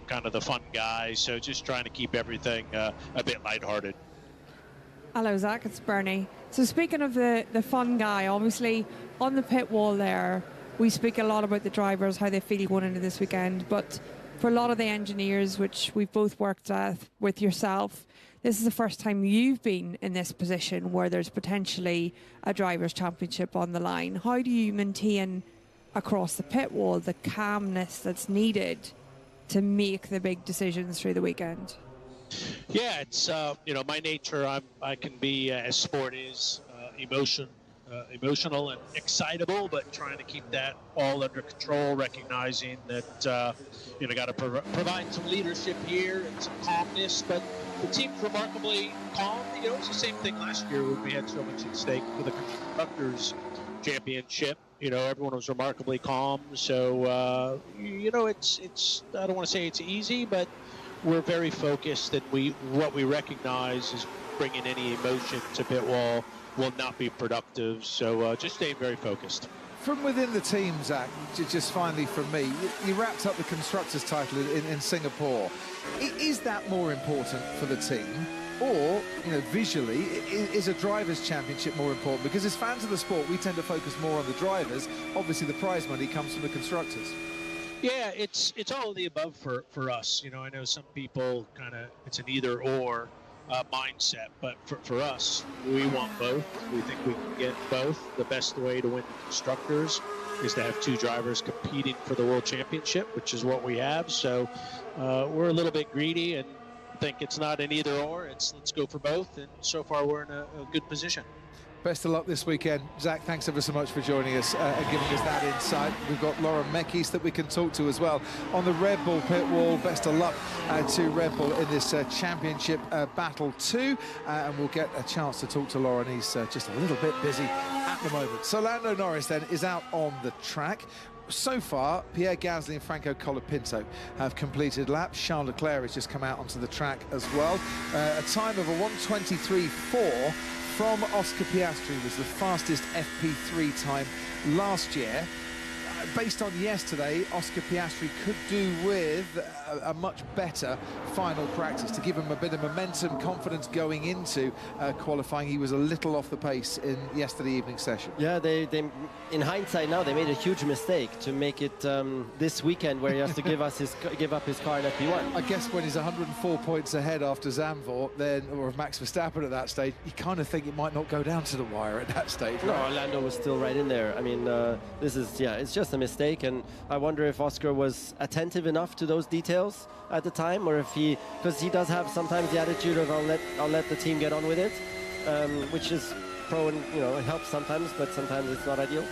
kind of the fun guy, so just trying to keep everything a bit lighthearted. Hello, Zach. It's Bernie. So speaking of the fun guy, obviously on the pit wall there, we speak a lot about the drivers, how they feel going into this weekend. But for a lot of the engineers, which we've both worked with yourself, this is the first time you've been in this position where there's potentially a drivers' championship on the line. How do you maintain across the pit wall the calmness that's needed to make the big decisions through the weekend? Yeah, it's my nature. I can be, as sport is, emotional and excitable, but trying to keep that all under control, recognizing that got to provide some leadership here and some calmness. But the team's remarkably calm. It's the same thing last year when we had so much at stake for the constructors championship. Everyone was remarkably calm. So it's I don't want to say it's easy, but we're very focused, and what we recognize is bringing any emotion to pit wall will not be productive. So just staying very focused. From within the team, Zach, just finally from me, you wrapped up the Constructors title in Singapore. Is that more important for the team? Or, visually, is a Drivers' Championship more important? Because as fans of the sport, we tend to focus more on the drivers. Obviously, the prize money comes from the constructors. Yeah, it's all of the above for us. I know some people it's an either-or mindset, but for us, we want both. We think we can get both. The best way to win the constructors is to have two drivers competing for the World Championship, which is what we have. So we're a little bit greedy and think it's not an either-or. It's let's go for both, and so far we're in a good position. Best of luck this weekend. Zach, thanks ever so much for joining us and giving us that insight. We've got Laura Mekis that we can talk to as well on the Red Bull pit wall. Best of luck to Red Bull in this championship battle too. And we'll get a chance to talk to Laura, and he's just a little bit busy at the moment. So Lando Norris then is out on the track. So far, Pierre Gasly and Franco Colapinto have completed laps. Charles Leclerc has just come out onto the track as well. A time of a 1:23.4 from Oscar Piastri was the fastest FP3 time last year. Based on yesterday, Oscar Piastri could do with a much better final practice to give him a bit of momentum, confidence going into qualifying. He was a little off the pace in yesterday evening session. Yeah, they in hindsight now, they made a huge mistake to make it this weekend where he has to give up his car in FP1. I guess when he's 104 points ahead after Zandvoort, or Max Verstappen at that stage, you kind of think it might not go down to the wire at that stage. No, right? Orlando was still right in there. I mean, it's just a mistake, and I wonder if Oscar was attentive enough to those details at the time, or if because he does have sometimes the attitude of I'll let the team get on with it, which is pro, and it helps sometimes, but sometimes it's not ideal.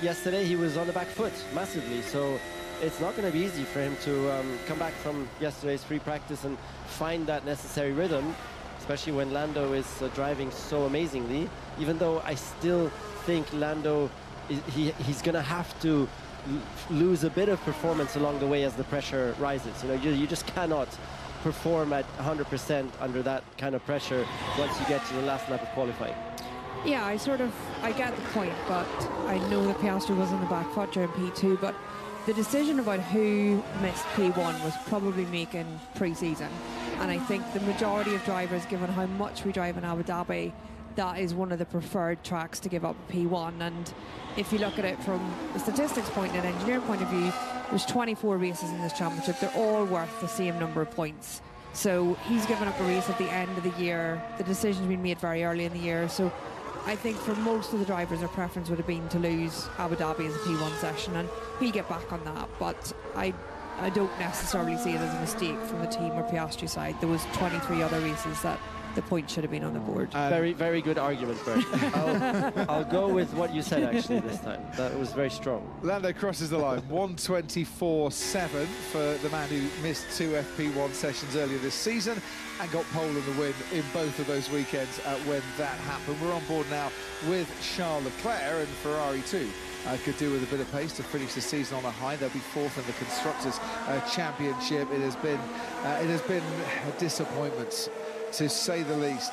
Yesterday he was on the back foot massively, so it's not going to be easy for him to come back from yesterday's free practice and find that necessary rhythm, especially when Lando is driving so amazingly. Even though I still think Lando, he's going to have to lose a bit of performance along the way as the pressure rises. You just cannot perform at 100% under that kind of pressure once you get to the last lap of qualifying. Yeah, I get the point, but I know that Piastri was on the back foot during P2, but the decision about who missed P1 was probably making pre-season. And I think the majority of drivers, given how much we drive in Abu Dhabi, that is one of the preferred tracks to give up P1. And if you look at it from a statistics point and an engineering point of view, there's 24 races in this championship. They're all worth the same number of points. So he's given up a race at the end of the year. The decision's been made very early in the year. So I think for most of the drivers, their preference would have been to lose Abu Dhabi as a P1 session, and he'll get back on that. But I don't necessarily see it as a mistake from the team or Piastri side. There was 23 other races that the point should have been on the board. Very, very good argument, Bert. I'll go with what you said actually this time. That was very strong. Lando crosses the line, 1:24.7 for the man who missed 2 FP1 sessions earlier this season and got pole in the win in both of those weekends when that happened. We're on board now with Charles Leclerc, and Ferrari too could do with a bit of pace to finish the season on a high. They'll be fourth in the Constructors' Championship. It has been a disappointment, to say the least,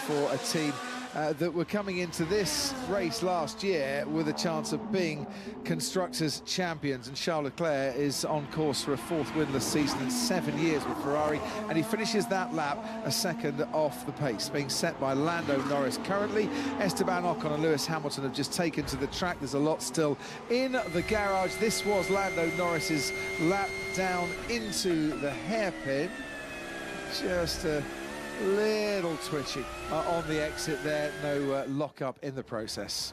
for a team that were coming into this race last year with a chance of being Constructors' champions. And Charles Leclerc is on course for a 4th winless season in 7 years with Ferrari, and he finishes that lap a second off the pace, being set by Lando Norris currently. Esteban Ocon and Lewis Hamilton have just taken to the track. There's a lot still in the garage. This was Lando Norris's lap down into the hairpin. Just a little twitchy on the exit there. No lock-up in the process.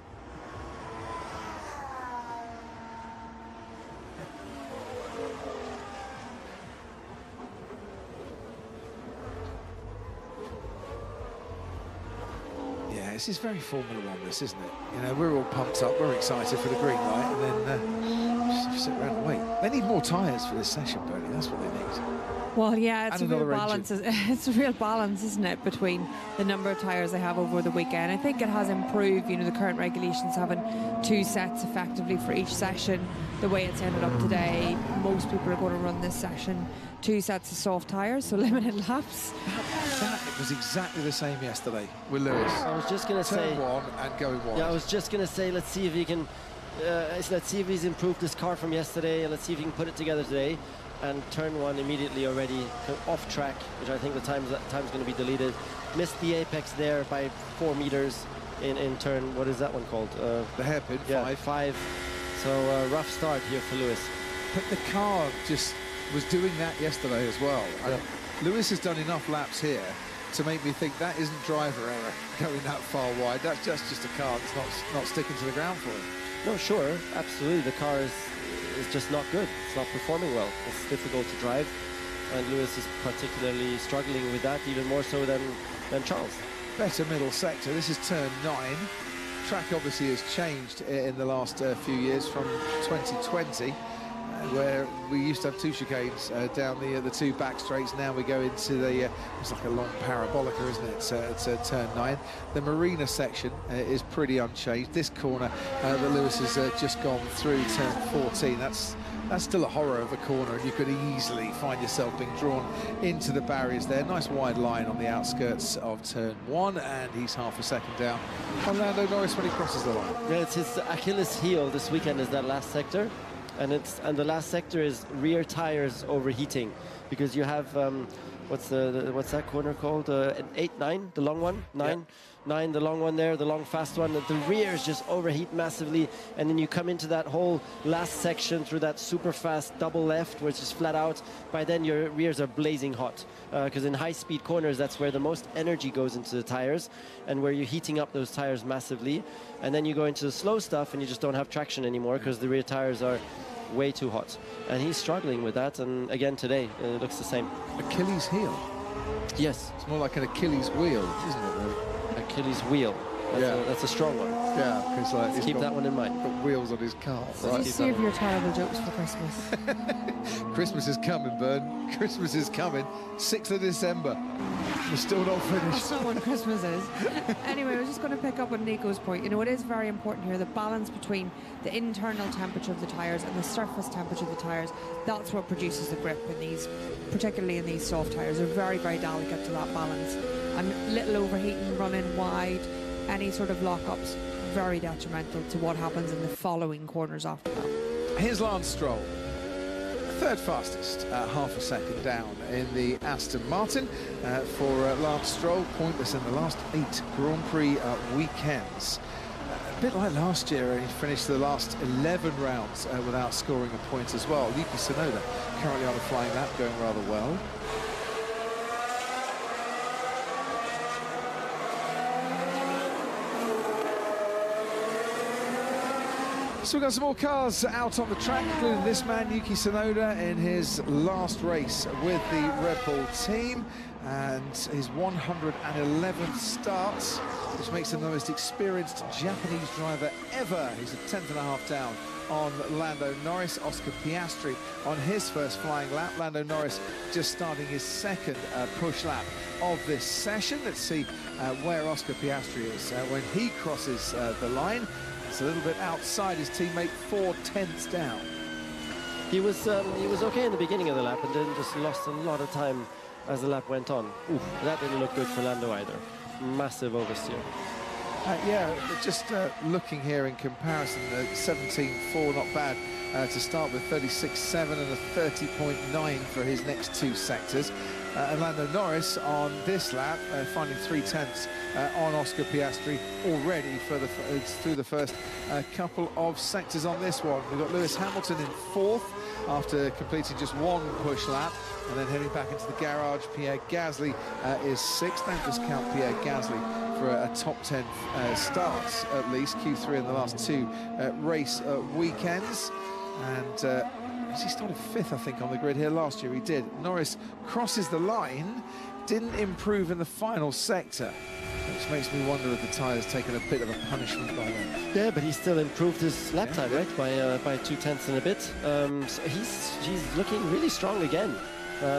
This is very Formula One, this, isn't it? You know, we're all pumped up, we're excited for the green light, and then just sit around and wait. They need more tyres for this session, Bernie, that's what they need. Well, yeah, it's and a real balance. It's a real balance, isn't it, between the number of tyres they have over the weekend. I think it has improved, you know, the current regulations having 2 sets effectively for each session. The way it's ended up today, most people are going to run this session 2 sets of soft tyres, so limited laps. It was exactly the same yesterday with Lewis. I was just going to say... Turn 1 and going wide. Yeah, I was just going to say, let's see if he can... let's see if he's improved this car from yesterday, and let's see if he can put it together today. And turn 1 immediately already off track, which I think the time's going to be deleted. Missed the apex there by 4 meters in turn, what is that one called? The hairpin, yeah, 5. So rough start here for Lewis. But the car just was doing that yesterday as well. Yeah. Lewis has done enough laps here to make me think that isn't driver error going that far wide. That's just a car that's not sticking to the ground for him. No, sure, absolutely. The car is just not good. It's not performing well. It's difficult to drive, and Lewis is particularly struggling with that, even more so than Charles. Better middle sector. This is turn 9. Track obviously has changed in the last few years from 2020, where we used to have 2 chicanes down the 2 back straights. Now we go into the it's like a long parabolica, isn't it? It's turn 9. The marina section is pretty unchanged. This corner that Lewis has just gone through, turn 14, that's still a horror of a corner, and you could easily find yourself being drawn into the barriers there. Nice wide line on the outskirts of turn 1, and he's half a second down on Lando Norris when he crosses the line. Yeah, it's his Achilles heel this weekend, is that last sector. And the last sector is rear tires overheating, because you have what's that corner called? 8, 9, the long one, 9, yeah. 9, the long one there, the long fast one. The rears just overheat massively, and then you come into that whole last section through that super fast double left, which is flat out. By then your rears are blazing hot, because in high-speed corners that's where the most energy goes into the tires, and where you're heating up those tires massively. And then you go into the slow stuff, and you just don't have traction anymore because the rear tires are way too hot, and he's struggling with that. And again today it looks the same. Achilles heel. Yes, it's more like an Achilles wheel, isn't it, really? Achilles wheel. That's a strong one. Yeah, because like, keep that one in mind. Got wheels on his car. Right? Save your terrible jokes for Christmas. Christmas is coming, Bern. Christmas is coming. 6th of December. We're still not finished. That's not when Christmas is. Anyway, I was just going to pick up on Nico's point. You know, it is very important here, the balance between the internal temperature of the tyres and the surface temperature of the tyres. That's what produces the grip in these, particularly in these soft tyres. They're very, very delicate to that balance. And little overheating, running wide, any sort of lock-ups, very detrimental to what happens in the following corners after that. Here's Lance Stroll. 3rd fastest, half a second down in the Aston Martin for Lance Stroll. Pointless in the last 8 Grand Prix weekends. A bit like last year, he finished the last 11 rounds without scoring a point as well. Yuki Tsunoda currently on a flying lap, going rather well. So we've got some more cars out on the track, including this man, Yuki Tsunoda, in his last race with the Red Bull team, and his 111th start, which makes him the most experienced Japanese driver ever. He's a 10th and a half down on Lando Norris. Oscar Piastri on his first flying lap. Lando Norris just starting his 2nd push lap of this session. Let's see where Oscar Piastri is when he crosses the line. It's a little bit outside his teammate, 4/10ths down. He was okay in the beginning of the lap, and then just lost a lot of time as the lap went on. Oof, that didn't look good for Lando either. Massive oversteer. Yeah, just looking here in comparison, 17.4, not bad to start with, 36.7 and a 30.9 for his next two sectors. And Lando Norris on this lap, finding 3/10 on Oscar Piastri already for through the first couple of sectors on this one. We've got Lewis Hamilton in 4th after completing just one push lap, and then heading back into the garage. Pierre Gasly is 6th. Don't discount Pierre Gasly for a top 10 starts at least, Q3 in the last two race weekends. And he started 5th, I think, on the grid here last year. He did. Norris crosses the line, didn't improve in the final sector, which makes me wonder if the tyre's taken a bit of a punishment by then. Yeah, but he still improved his lap time, right, by 2/10 and a bit. So he's looking really strong again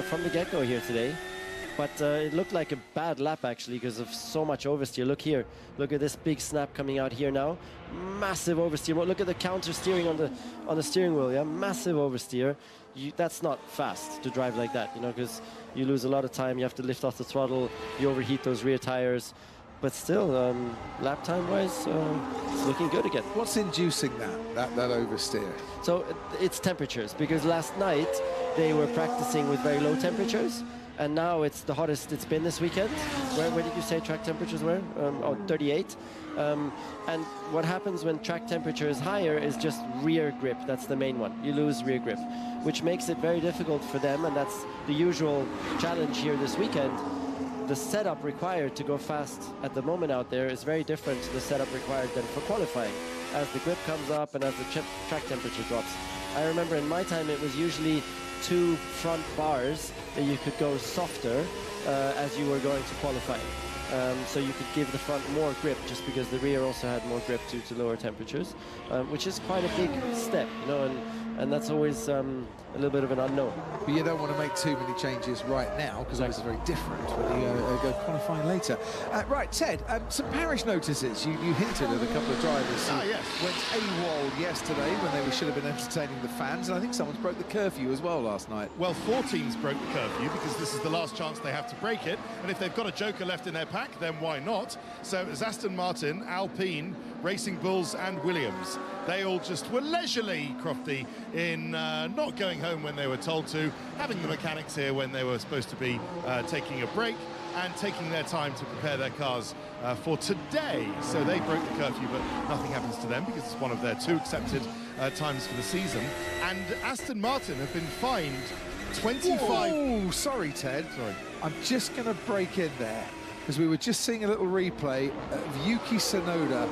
from the get-go here today. But it looked like a bad lap, actually, because of so much oversteer. Look here. Look at this big snap coming out here now. Massive oversteer. Look at the counter steering on the steering wheel. Yeah, massive oversteer. That's not fast to drive like that, you know, because you lose a lot of time. You have to lift off the throttle. You overheat those rear tires. But still, lap time-wise, it's looking good again. What's inducing that oversteer? So it's temperatures, because last night they were practicing with very low temperatures. And now it's the hottest it's been this weekend. Where did you say track temperatures were? 38. And what happens when track temperature is higher is just rear grip. That's the main one. You lose rear grip, which makes it very difficult for them. And that's the usual challenge here this weekend. The setup required to go fast at the moment out there is very different to the setup required than for qualifying, as the grip comes up and as the track temperature drops. I remember in my time it was usually 2 front bars that you could go softer as you were going to qualifying. So you could give the front more grip, just because the rear also had more grip due to lower temperatures, which is quite a big step, you know, and that's always a little bit of an unknown. But you don't want to make too many changes right now, because it's very different when you go qualifying later. Right, Ted, some parish notices. You hinted at a couple of drivers who went AWOL yesterday when they should have been entertaining the fans, and I think someone's broke the curfew as well last night. Well, 4 teams broke the curfew, because this is the last chance they have to break it, and if they've got a joker left in their pack, then why not? So it's Aston Martin, Alpine, Racing Bulls and Williams. They all just were leisurely, Crofty, in not going home when they were told to, having the mechanics here when they were supposed to be taking a break, and taking their time to prepare their cars for today. So they broke the curfew, but nothing happens to them, because it's one of their 2 accepted times for the season. And Aston Martin have been fined 25... Oh, sorry, Ted. Sorry. I'm just going to break in there, because we were just seeing a little replay of Yuki Tsunoda,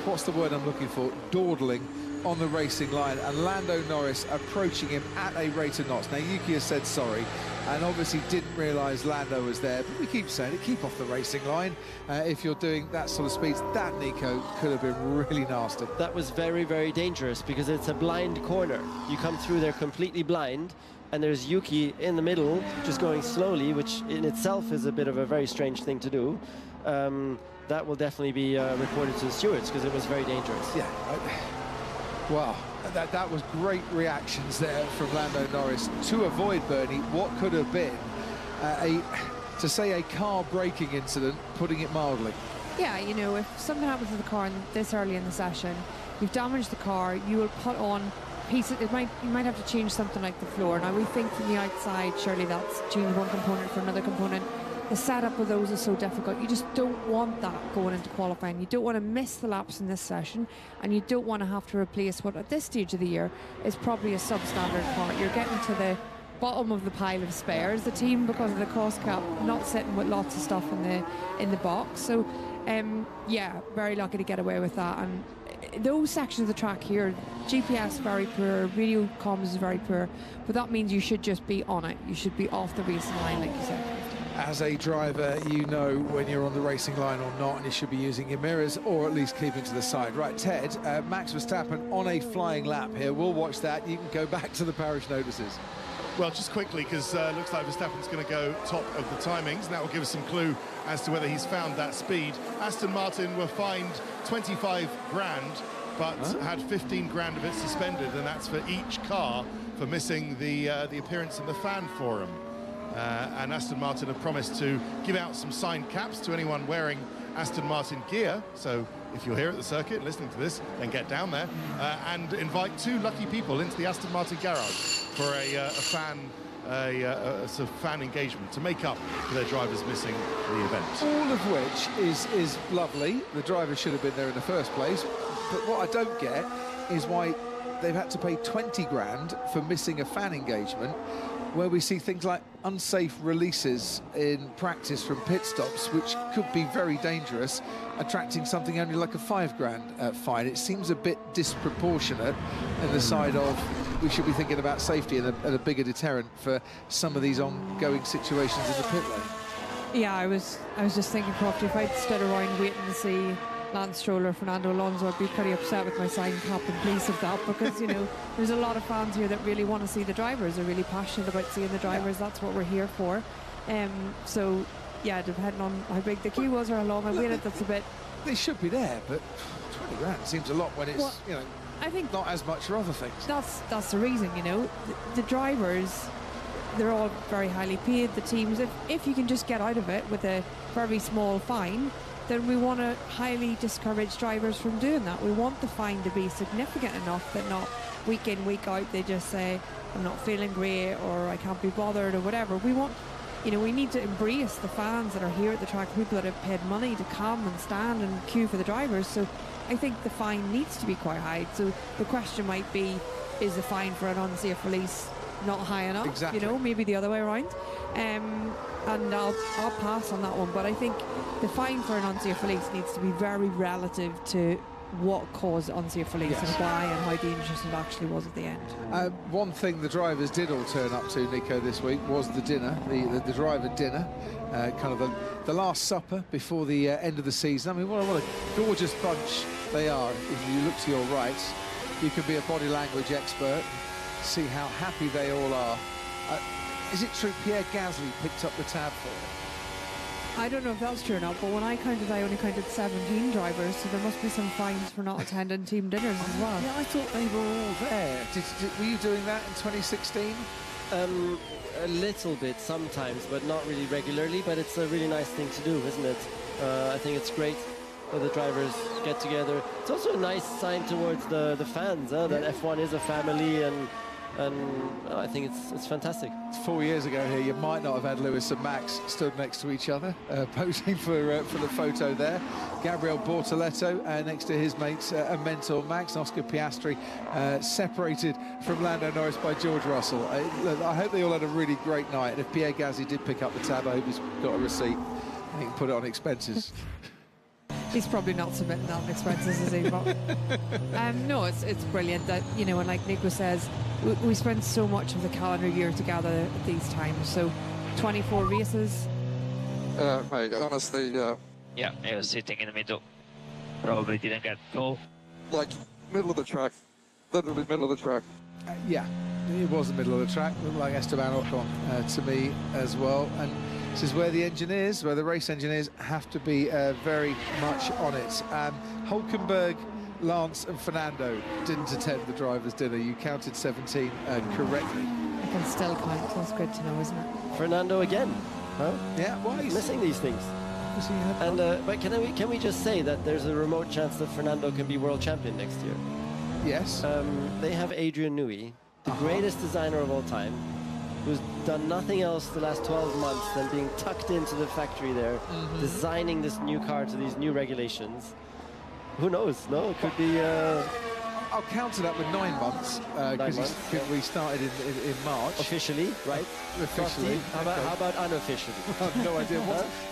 what's the word I'm looking for, dawdling on the racing line, and Lando Norris approaching him at a rate of knots. Now, Yuki has said sorry, and obviously didn't realise Lando was there, but we keep saying it, keep off the racing line if you're doing that sort of speeds. That, Nico, could have been really nasty. That was very, very dangerous, because it's a blind corner. You come through there completely blind, and there's Yuki in the middle, just going slowly, which in itself is a bit of a very strange thing to do. That will definitely be reported to the stewards, because it was very dangerous. Yeah. Wow, that was great reactions there from Lando Norris to avoid, Bernie, what could have been to say a car braking incident, putting it mildly. Yeah, you know, if something happens to the car this early in the session, you've damaged the car, you will put on pieces. You might have to change something like the floor. Now, we think from the outside, surely that's changing one component for another component. The setup of those is so difficult. You just don't want that going into qualifying. You don't want to miss the laps in this session, and you don't want to have to replace what at this stage of the year is probably a substandard car. You're getting to the bottom of the pile of spares. The team, because of the cost cap, not sitting with lots of stuff in the box. So yeah, very lucky to get away with that. And those sections of the track here, GPS very poor, radio comms is very poor, but that means you should just be on it. You should be off the racing line, like you said. As a driver, you know when you're on the racing line or not, and you should be using your mirrors, or at least keeping to the side. Right, Ted, Max Verstappen on a flying lap here. We'll watch that. You can go back to the parish notices. Well, just quickly, because looks like Verstappen's going to go top of the timings, and that will give us some clue as to whether he's found that speed. Aston Martin were fined 25 grand, but had 15 grand of it suspended, and that's for each car for missing the appearance in the fan forum. And Aston Martin have promised to give out some signed caps to anyone wearing Aston Martin gear. So if you're here at the circuit listening to this, then get down there and invite 2 lucky people into the Aston Martin garage for a sort of fan engagement to make up for their drivers missing the event. All of which is lovely. The drivers should have been there in the first place. But what I don't get is why they've had to pay 20 grand for missing a fan engagement, where we see things like unsafe releases in practice from pit stops, which could be very dangerous, attracting something only like a 5 grand fine. It seems a bit disproportionate in the side of we should be thinking about safety and a bigger deterrent for some of these ongoing situations in the pit lane. Yeah, I was just thinking, Crofty, if I'd stood around waiting to see Lance Stroll or Fernando Alonso, I'd be pretty upset with my sign cap and police of that, because, you know, there's a lot of fans here that really want to see the drivers. They're really passionate about seeing the drivers. That's what we're here for. So, yeah, depending on how big the queue was or how long I waited, that's a bit... They should be there, but 20 grand seems a lot when it's, you know, I think not as much for other things. That's the reason, you know. The drivers, they're all very highly paid. The teams, if you can just get out of it with a very small fine, then we want to highly discourage drivers from doing that. We want the fine to be significant enough that not week in, week out, they just say, I'm not feeling great, or I can't be bothered, or whatever. We want, you know, we need to embrace the fans that are here at the track, people that have paid money to come and stand and queue for the drivers. So I think the fine needs to be quite high. So the question might be, is the fine for an unsafe release not high enough? Exactly. You know, maybe the other way around. And I'll pass on that one. But I think the fine for an unsafe release needs to be very relative to what caused unsafe release and why and how dangerous it actually was at the end. One thing the drivers did all turn up to, Nico, this week was the dinner, the driver dinner, kind of the last supper before the end of the season. I mean, what a gorgeous bunch they are. If you look to your right, you can be a body language expert, see how happy they all are. Is it true Pierre Gasly picked up the tab for it? I don't know if that's true or not, but when I counted, I only counted 17 drivers, so there must be some fines for not attending team dinners as well. Yeah, I thought they were all there. Were you doing that in 2016? A little bit sometimes, but not really regularly. But it's a really nice thing to do, isn't it? I think it's great that the drivers get together. It's also a nice sign towards the fans that F1 is a family, and I think it's fantastic. 4 years ago here, you might not have had Lewis and Max stood next to each other, posing for the photo there. Gabriel Bortoletto next to his mates and mentor Max, Oscar Piastri, separated from Lando Norris by George Russell. I hope they all had a really great night, and if Pierre Gasly did pick up the tab, I hope he's got a receipt and he can put it on expenses. He's probably not submitting that on expenses, is he? But, no, it's brilliant that, you know, and like Nico says, we spend so much of the calendar year together at these times. So 24 races. Mate, honestly, yeah, he was sitting in the middle. Probably didn't get full. like middle of the track, literally middle of the track. Yeah, it was the middle of the track, looked like Esteban Ocon to me as well. And this is where the engineers, where the race engineers have to be very much on it. Hulkenberg, Lance and Fernando didn't attend the drivers' dinner. You counted 17 correctly. I can still count, that's good to know, isn't it? Fernando again, huh? Yeah, why He's missing these things. And but can we just say that there's a remote chance that Fernando can be world champion next year? Yes. They have Adrian Newey, the greatest designer of all time, who's done nothing else the last 12 months than being tucked into the factory there, designing this new car to these new regulations. Who knows? No, it could be... I'll counter that with 9 months, because we started in March. Officially, right? Officially. How about unofficially? I have no idea.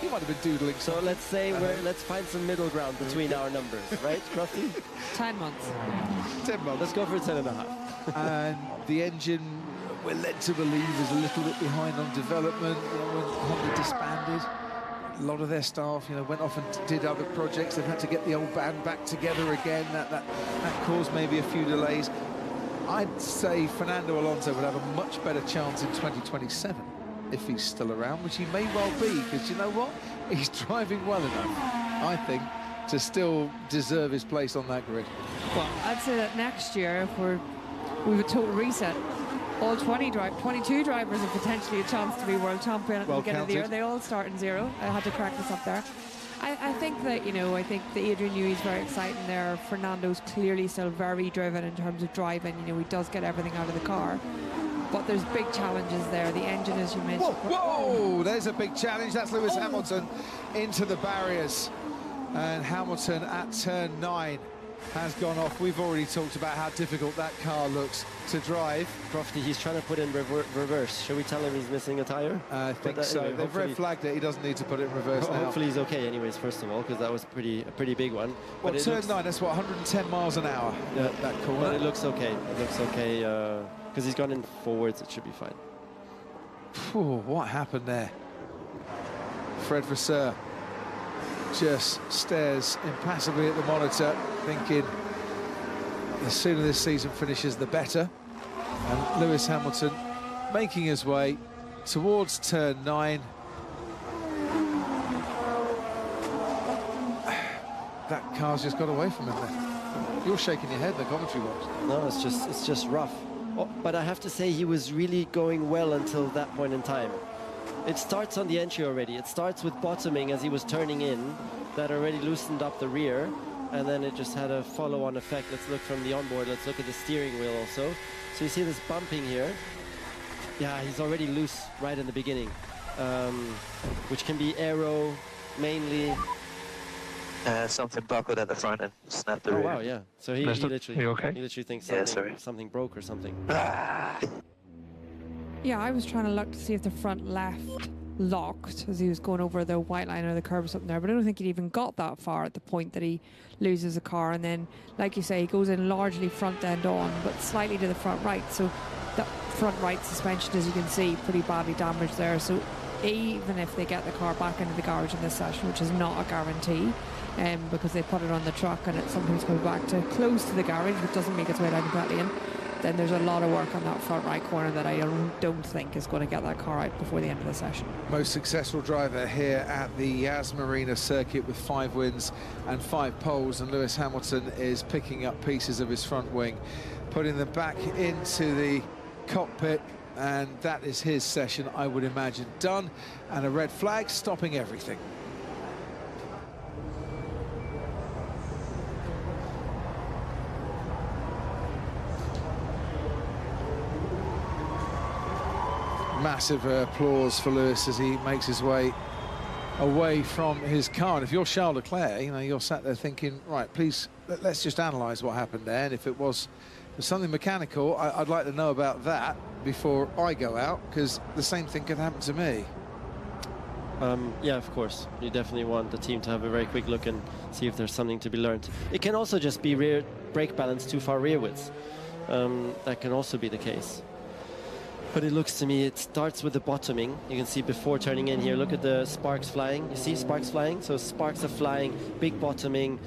He might have been doodling. So let's say let's find some middle ground between our numbers, right, Crofty? 10 months. 10 months. Let's go for 10.5. And the engine, we're led to believe, is a little bit behind on development. You know, when Honda disbanded, a lot of their staff, you know, went off and did other projects. They've had to get the old band back together again. That caused maybe a few delays. I'd say Fernando Alonso would have a much better chance in 2027 if he's still around, which he may well be, because you know what? He's driving well enough, I think, to still deserve his place on that grid. Well, I'd say that next year, if we have a total reset, all 22 drivers have potentially a chance to be world champion at the beginning of the year. They all start in 0. I had to correct this up there. I think that, you know, I think that Adrian Newey's very exciting there. Fernando's clearly still very driven in terms of driving. You know, he does get everything out of the car. But there's big challenges there. The engine, as you mentioned. Whoa, there's a big challenge. That's Lewis Hamilton into the barriers. And Hamilton at turn 9 has gone off. We've already talked about how difficult that car looks to drive. Crofty, he's trying to put in reverse. Shall we tell him he's missing a tyre? I think so. Anyway, they've red flagged it. He doesn't need to put it in reverse now. Hopefully he's okay anyways, first of all, because that was a pretty big one. Well, turn 9, that's what, 110 miles an hour, yeah, that corner. But it looks okay. It looks okay, because he's gone in forwards. It should be fine. Ooh, what happened there? Fred Vasseur just stares impassively at the monitor, thinking the sooner this season finishes, the better. And Lewis Hamilton making his way towards turn 9. That car's just got away from him there. You're shaking your head, the commentary box. No, it's just rough. Oh, but I have to say he was really going well until that point in time. It starts on the entry already. It starts with bottoming as he was turning in. That already loosened up the rear. And then it just had a follow-on effect. Let's look from the onboard. Let's look at the steering wheel also. So you see this bumping here. Yeah, he's already loose right in the beginning. Which can be aero, mainly. Something buckled at the front and snapped the rear. Oh, wow, yeah. So he literally, okay? he literally thinks something broke or something. Yeah, I was trying to look to see if the front left locked as he was going over the white line or the curb or something there, but I don't think he'd even got that far at the point that he loses the car. And then, like you say, he goes in largely front end on, but slightly to the front right. So that front right suspension, as you can see, pretty badly damaged there. So even if they get the car back into the garage in this session, which is not a guarantee, because they put it on the truck and it sometimes comes back to close to the garage, but doesn't make its way down to Kalian, then there's a lot of work on that front right corner that I don't think is going to get that car out before the end of the session. Most successful driver here at the Yas Marina circuit with 5 wins and 5 poles, and Lewis Hamilton is picking up pieces of his front wing, putting them back into the cockpit, and that is his session, I would imagine, done, and a red flag stopping everything. Massive applause for Lewis as he makes his way away from his car. And if you're Charles Leclerc, you know, you're sat there thinking, right, please, let's just analyse what happened there. And if it was something mechanical, I'd like to know about that before I go out, because the same thing could happen to me. Yeah, of course. You definitely want the team to have a very quick look and see if there's something to be learned. It can also just be rear brake balance too far rearwards. That can also be the case. But it looks to me, it starts with the bottoming. You can see before turning in here, look at the sparks flying. You see sparks flying? So sparks are flying, big bottoming.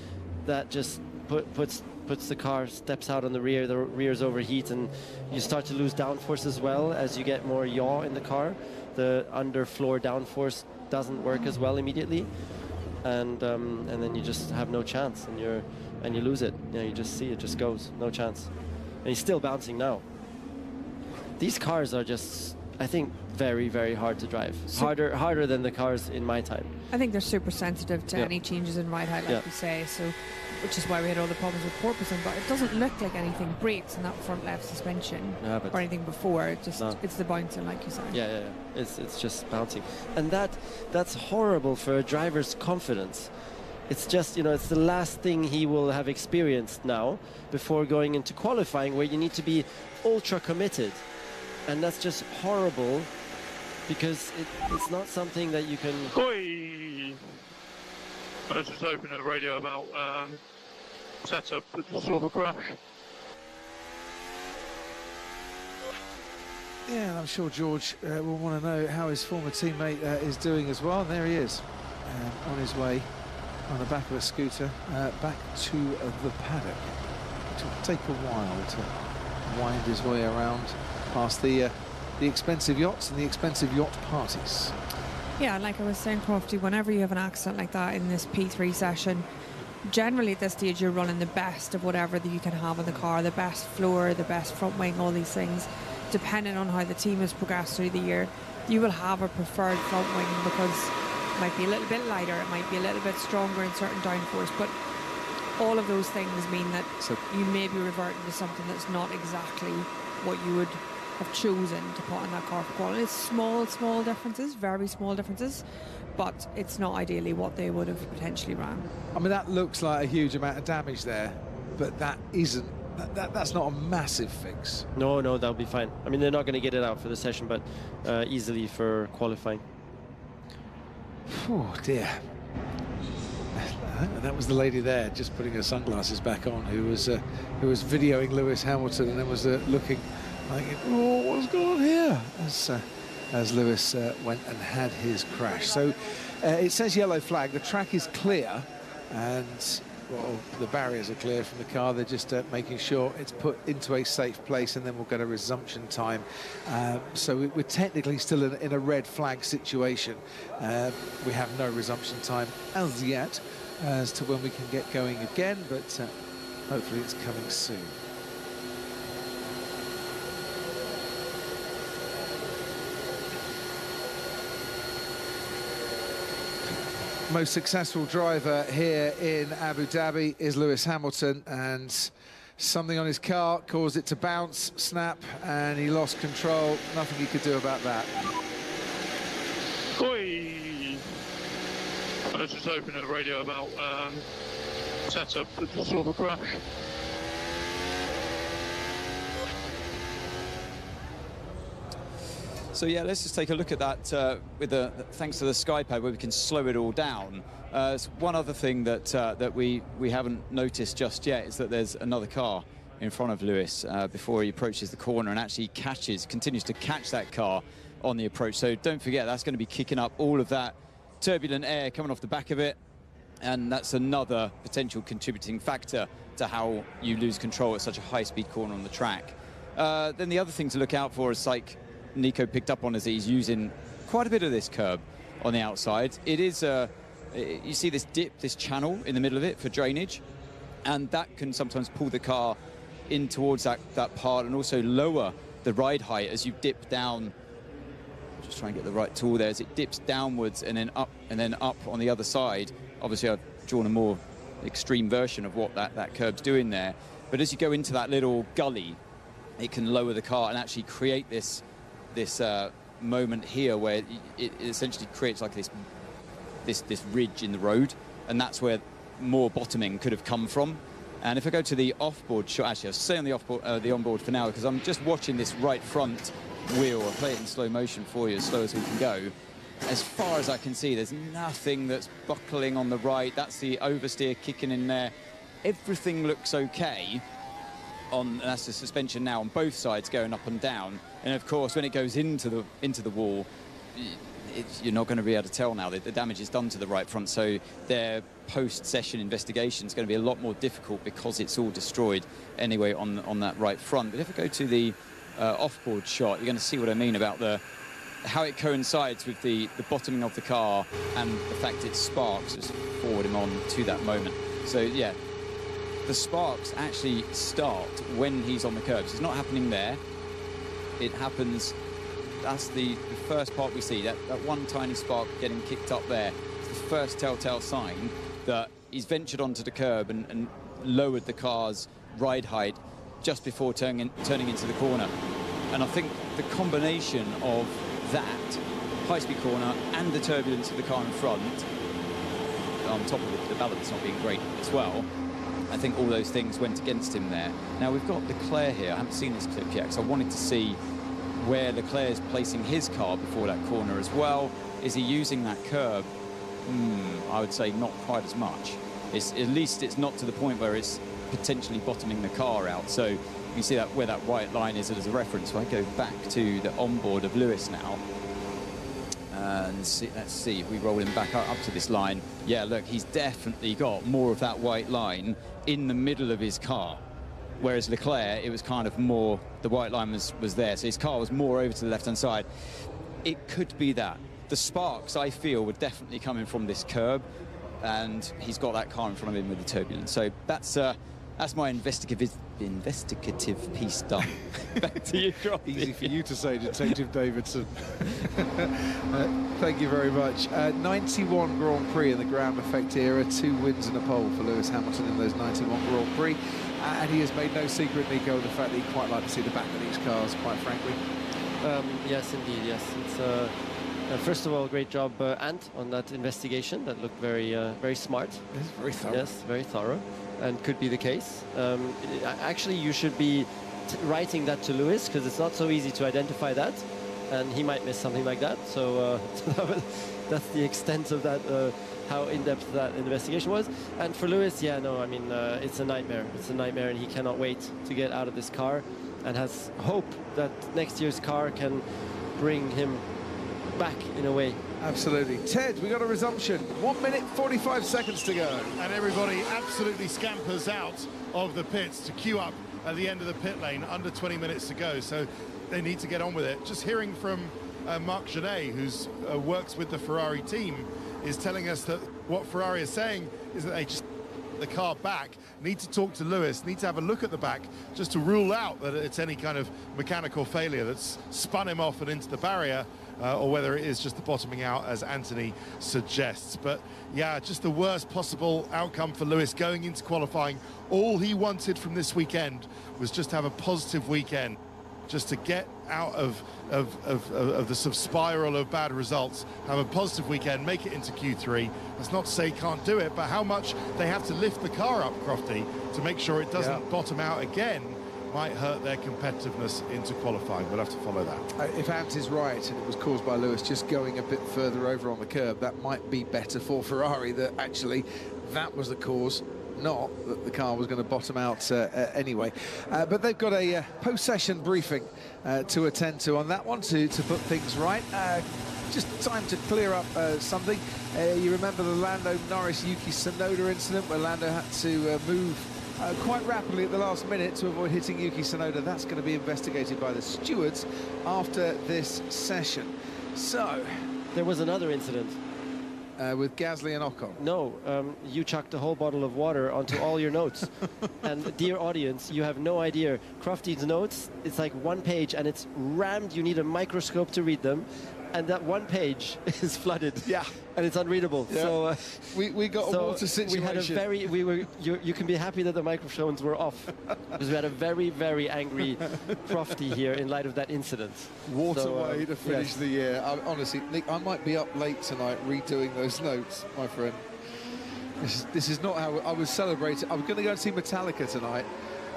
That just puts the car, steps out on the rears overheat, and you start to lose downforce as well as you get more yaw in the car. The underfloor downforce doesn't work as well immediately. And then you just have no chance, and you lose it. You know, you just see it just goes, no chance. And he's still bouncing now. These cars are just, I think, very, very hard to drive. Harder than the cars in my time. I think they're super sensitive to any changes in ride height, like you say, so, which is why we had all the problems with porpoising, but it doesn't look like anything breaks in that front left suspension or anything before. It just it's the bouncing, like you said. Yeah. It's just bouncing. And that's horrible for a driver's confidence. It's just, you know, it's the last thing he will have experienced now before going into qualifying, where you need to be ultra committed. And that's just horrible, because it's not something that you can... Oi! I was just opening the radio about setup, sort of a crash. Yeah, I'm sure George will want to know how his former teammate is doing as well. And there he is, on his way on the back of a scooter back to the paddock. It will take a while to wind his way around past the expensive yachts and the expensive yacht parties. Yeah, like I was saying, Crofty, whenever you have an accident like that in this P3 session, generally at this stage you're running the best of whatever that you can have in the car, the best floor, the best front wing, all these things. Depending on how the team has progressed through the year, you will have a preferred front wing, because might be a little bit lighter, it might be a little bit stronger in certain downforce, but all of those things mean that you may be reverting to something that's not exactly what you would have chosen to put on that car for quality. It's small differences, very small differences, but it's not ideally what they would have potentially ran. I mean, that looks like a huge amount of damage there, but that isn't. That's not a massive fix. No, that'll be fine. I mean, they're not going to get it out for the session, but easily for qualifying. Oh dear. And that was the lady there, just putting her sunglasses back on, who was videoing Lewis Hamilton, and then was looking like, oh, what's going on here? As Lewis went and had his crash. So it says yellow flag. The track is clear, and well, the barriers are clear from the car. They're just making sure it's put into a safe place, and then we'll get a resumption time. So we're technically still in a red flag situation. We have no resumption time as yet as to when we can get going again, but hopefully it's coming soon. Most successful driver here in Abu Dhabi is Lewis Hamilton, and something on his car caused it to bounce, snap, and he lost control. Nothing he could do about that. Oi! I was just hoping at the radio about setup that just saw the crash. So yeah, let's just take a look at that with thanks to the SkyPad, where we can slow it all down. One other thing that we haven't noticed just yet is that there's another car in front of Lewis before he approaches the corner, and actually continues to catch that car on the approach. So don't forget, that's going to be kicking up all of that turbulent air coming off the back of it, and that's another potential contributing factor to how you lose control at such a high-speed corner on the track. Then the other thing to look out for is, like Nico picked up on, is that he's using quite a bit of this curb on the outside. It is you see this dip, this channel in the middle of it for drainage, and that can sometimes pull the car in towards that part, and also lower the ride height as you dip down. Just try and get the right tool there as it dips downwards and then up on the other side. Obviously I've drawn a more extreme version of what that curb's doing there, but as you go into that little gully, it can lower the car and actually create this moment here where it essentially creates like this ridge in the road, and that's where more bottoming could have come from. And if I go to the off-board shot, actually I'll stay on the on-board for now, because I'm just watching this right front wheel. I'll play it in slow motion for you, as slow as we can go. As far as I can see, there's nothing that's buckling on the right. That's the oversteer kicking in there. Everything looks okay. And that's the suspension now on both sides going up and down. And of course, when it goes into the wall, you're not going to be able to tell now. The damage is done to the right front, so their post-session investigation is going to be a lot more difficult because it's all destroyed anyway on that right front. But if I go to the off-board shot, you're going to see what I mean about how it coincides with the bottoming of the car and the fact it sparks. Just forward him on to that moment. So yeah, the sparks actually start when he's on the curbs. It's not happening there. It happens. That's the first part we see. That one tiny spark getting kicked up there. It's the first telltale sign that he's ventured onto the curb and lowered the car's ride height just before turning into the corner. And I think the combination of that high-speed corner and the turbulence of the car in front, on top of the balance not being great as well, I think all those things went against him there. Now we've got Leclerc here. I haven't seen this clip yet, because I wanted to see where Leclerc is placing his car before that corner as well. Is he using that curb? I would say not quite as much. At least it's not to the point where it's potentially bottoming the car out. So you can see that where that white line is as a reference. So I go back to the onboard of Lewis now. And let's see if we roll him back up to this line. Yeah, look, he's definitely got more of that white line in the middle of his car. Whereas Leclerc, it was kind of more, the white line was there. So his car was more over to the left-hand side. It could be that. The sparks, I feel, were definitely coming from this curb. And he's got that car in front of him with the turbulence. So that's my investigative investigative piece done. Back to you, Crofty. Easy for you to say, Detective Davidson. Thank you very much. 91 Grand Prix in the ground effect era, 2 wins and a pole for Lewis Hamilton in those 91 Grand Prix. And he has made no secret, Nico, of the fact that he'd quite like to see the back of these cars, quite frankly. Yes, indeed, yes. It's first of all, great job, Ant, on that investigation. That looked very, very smart. It's very thorough. Yes, very thorough, and could be the case. Actually, you should be writing that to Lewis, because it's not so easy to identify that, and he might miss something like that. So that's the extent of that, how in-depth that investigation was. And for Lewis, yeah, no, I mean, it's a nightmare. It's a nightmare, and he cannot wait to get out of this car, and has hope that next year's car can bring him back in a way. Absolutely. Ted, we got a resumption. 1 minute, 45 seconds to go. And everybody absolutely scampers out of the pits to queue up at the end of the pit lane, under 20 minutes to go. So they need to get on with it. Just hearing from Marc Genet, who works with the Ferrari team, is telling us that what Ferrari is saying is that they just the car back, need to talk to Lewis, need to have a look at the back just to rule out that it's any kind of mechanical failure that's spun him off and into the barrier, or whether it is just the bottoming out, as Anthony suggests. But yeah, just the worst possible outcome for Lewis going into qualifying. All he wanted from this weekend was just to have a positive weekend, just to get out of the sort of spiral of bad results, have a positive weekend, make it into Q3. That's not to say he can't do it, but how much they have to lift the car up, Crofty, to make sure it doesn't bottom out again might hurt their competitiveness into qualifying. We'll have to follow that. If Ant is right, and it was caused by Lewis just going a bit further over on the curb, that might be better for Ferrari, that actually that was the cause, not that the car was going to bottom out anyway. But they've got a post-session briefing to attend to on that one, to put things right. Just time to clear up something. You remember the Lando Norris-Yuki Tsunoda incident, where Lando had to move quite rapidly at the last minute to avoid hitting Yuki Tsunoda. That's going to be investigated by the stewards after this session. So there was another incident. With Gasly and Ocon. No, you chucked a whole bottle of water onto all your notes. And dear audience, you have no idea. Crofty's notes, it's like one page and it's rammed. You need a microscope to read them. And that one page is flooded. Yeah. And it's unreadable. Yeah. So we got a water situation. We had a very, you can be happy that the microphones were off, because we had a very, very angry Crofty here in light of that incident. Water way to finish the year. Honestly, Nick, I might be up late tonight redoing those notes, my friend. This is not how I was celebrating. I was going to go and see Metallica tonight.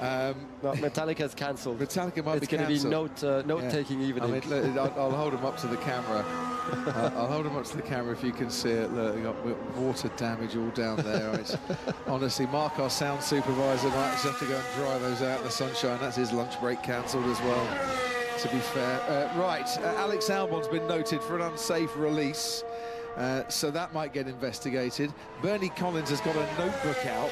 No, Metallica's cancelled. Metallica might be cancelled. It's going to be note-taking evening. I mean, I'll hold them up to the camera. I'll hold them up to the camera if you can see it. Look, we've got water damage all down there. It's, honestly, Mark, our sound supervisor, might just have to go and dry those out in the sunshine. That's his lunch break cancelled as well, to be fair. Right, Alex Albon's been noted for an unsafe release, so that might get investigated. Bernie Collins has got a notebook out.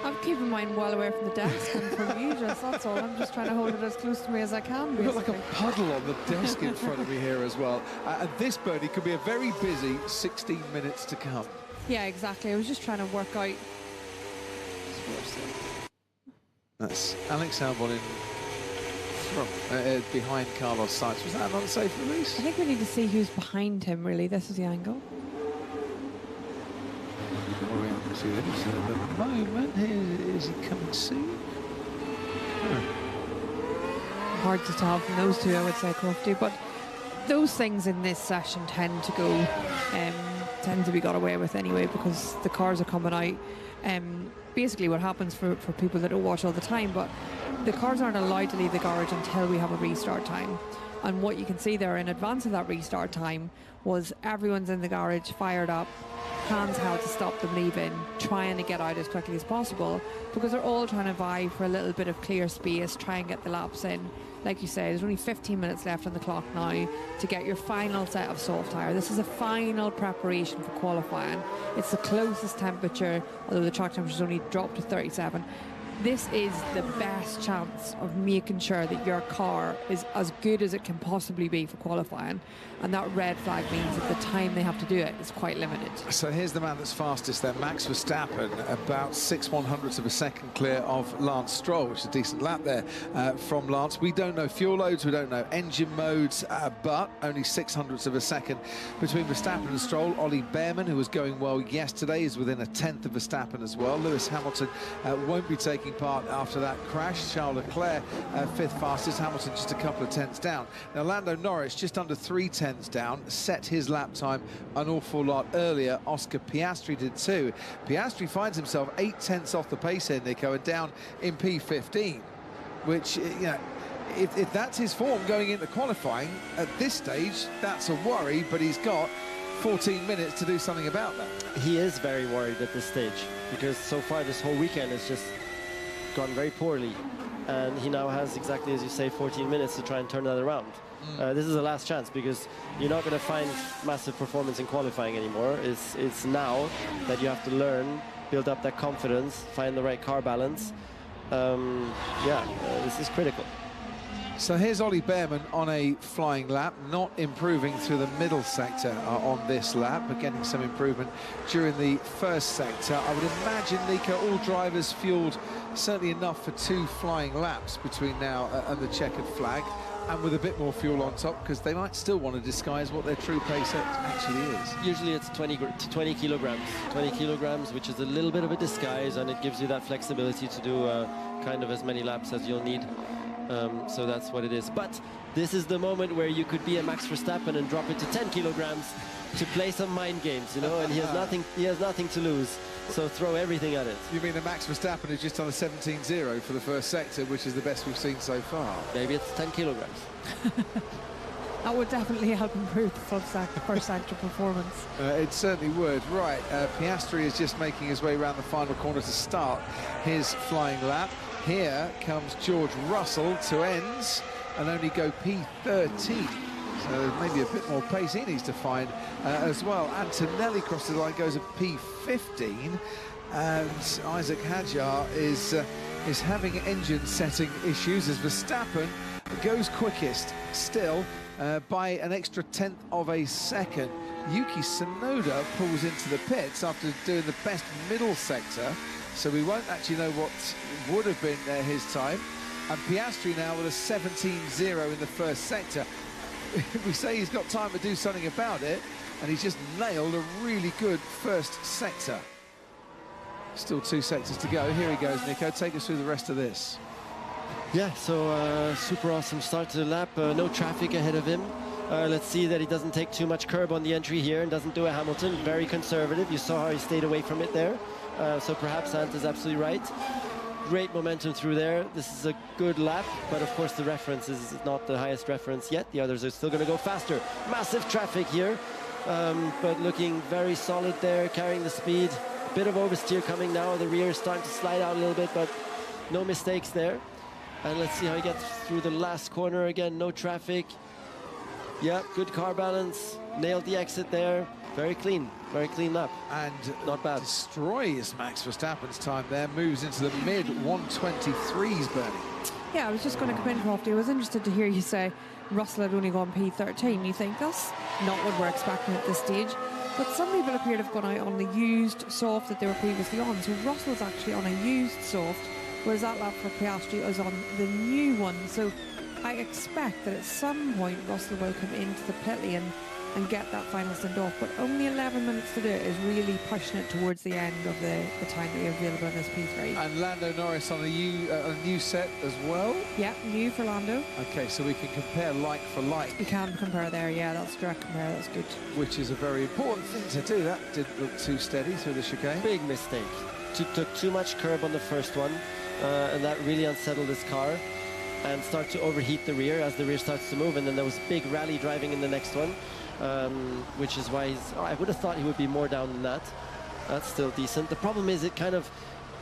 I'm keeping mine well away from the desk and from you, that's all. I'm just trying to hold it as close to me as I can. We've got like a puddle on the desk in front of me here as well. And this, Bernie, could be a very busy 16 minutes to come. Yeah, exactly. I was just trying to work out. That's Alex Albon in front, behind Carlos Sainz. Was that an unsafe release? I think we need to see who's behind him, really. This is the angle. See this at the moment. Is he coming soon? Hard to tell from those two, I would say, Crofty, but those things in this session tend to be got away with anyway, because the cars are coming out. Basically what happens for people that don't watch all the time, but the cars aren't allowed to leave the garage until we have a restart time. And what you can see there in advance of that restart time was everyone's in the garage, fired up, hands held to stop them leaving, trying to get out as quickly as possible, because they're all trying to vie for a little bit of clear space, try and get the laps in. Like you say, there's only 15 minutes left on the clock now to get your final set of soft tyre. This is a final preparation for qualifying. It's the closest temperature, although the track temperature's only dropped to 37. this is the best chance of making sure that your car is as good as it can possibly be for qualifying, and that red flag means that the time they have to do it is quite limited. So here's the man that's fastest there, Max Verstappen, about 6/100ths of a second clear of Lance Stroll, which is a decent lap there from Lance. We don't know fuel loads, we don't know engine modes, but only 6/100ths of a second between Verstappen and Stroll. Ollie Behrman, who was going well yesterday, is within a 10th of Verstappen as well. Lewis Hamilton won't be taking part after that crash. Charles Leclerc, 5th fastest, Hamilton just a couple of tenths down. Now Lando Norris just under 3 tenths down, set his lap time an awful lot earlier. Oscar Piastri did too. Piastri finds himself 8 tenths off the pace here, Nico, and down in P15, which, you know, if that's his form going into qualifying at this stage, that's a worry, but he's got 14 minutes to do something about that. He is very worried at this stage, because so far this whole weekend has just gone very poorly, and he now has, exactly as you say, 14 minutes to try and turn that around. This is the last chance, because you're not going to find massive performance in qualifying anymore. It's now that you have to learn, build up that confidence, find the right car balance. This is critical. So here's Ollie Behrman on a flying lap, not improving through the middle sector on this lap, but getting some improvement during the first sector. I would imagine, Nico, all drivers fueled certainly enough for 2 flying laps between now and the checkered flag, and with a bit more fuel on top, because they might still want to disguise what their true pace actually is. Usually it's 20 kilograms. 20 kilograms, which is a little bit of a disguise, and it gives you that flexibility to do kind of as many laps as you'll need. So that's what it is. But this is the moment where you could be a Max Verstappen and drop it to 10 kilograms to play some mind games, you know, and he has nothing to lose. So throw everything at it. You mean the Max Verstappen is just on a 17.0 for the first sector, which is the best we've seen so far? Maybe it's 10 kilograms. That would definitely help improve the first sector performance. It certainly would. Right, Piastri is just making his way around the final corner to start his flying lap. Here comes George Russell to ends and only go P13. So maybe a bit more pace he needs to find as well. Antonelli crosses the line, goes at P15, and Isaac Hadjar is having engine setting issues as Verstappen goes quickest still by an extra 1/10 of a second. Yuki Tsunoda pulls into the pits after doing the best middle sector, so we won't actually know what would have been his time. And Piastri now with a 17.0 in the first sector. We say he's got time to do something about it, and he's just nailed a really good first sector. Still 2 sectors to go. Here he goes, Nico. Take us through the rest of this. Yeah, so super awesome start to the lap. No traffic ahead of him. Let's see that he doesn't take too much curb on the entry here and doesn't do a Hamilton. Very conservative. You saw how he stayed away from it there. So perhaps Ant is absolutely right. Great momentum through there. This is a good lap, but of course the reference is not the highest reference yet. The others are still going to go faster. Massive traffic here, but looking very solid there, carrying the speed. Bit of oversteer coming now. The rear is starting to slide out a little bit, but no mistakes there. And let's see how he gets through the last corner. Again, no traffic. Yeah, good car balance. Nailed the exit there. Very clean lap. And not bad. Destroys Max Verstappen's time there. Moves into the mid-123s, Bernie. Yeah, I was just going to come in, Crofty. I was interested to hear you say Russell had only gone P13. You think that's not what we're expecting at this stage? But some people appear to have gone out on the used soft that they were previously on. So Russell's actually on a used soft, whereas that lap for Piastri was on the new one. So I expect that at some point Russell will come into the pit lane and get that final send off, but only 11 minutes to do it is really pushing it towards the end of the time that you're available in this P3. And Lando Norris on a new set as well? Yeah, new for Lando. Okay, so we can compare like for like. You can compare there, yeah, that's direct compare, that's good. Which is a very important thing to do. That didn't look too steady through the chicane. Big mistake. Took too much curb on the first one, and that really unsettled his car, and start to overheat the rear as the rear starts to move, and then there was big rally driving in the next one. Which is why I would have thought he would be more down than that. That's still decent. The problem is it kind of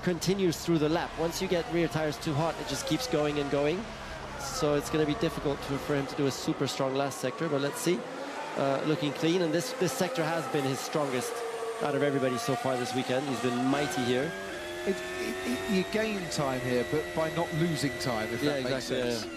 continues through the lap. Once you get rear tires too hot, it just keeps going and going. So it's going to be difficult for him to do a super strong last sector, but let's see. Looking clean, and this sector has been his strongest out of everybody so far this weekend. He's been mighty here. you gain time here, but by not losing time, if that makes sense. Yeah.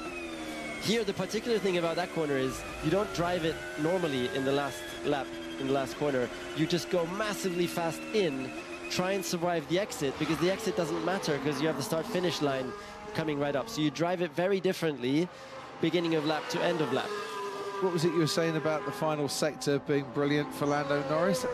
Here, the particular thing about that corner is you don't drive it normally in the last lap, in the last corner. You just go massively fast in, try and survive the exit, because the exit doesn't matter because you have the start-finish line coming right up. So you drive it very differently, beginning of lap to end of lap. What was it you were saying about the final sector being brilliant for Lando Norris?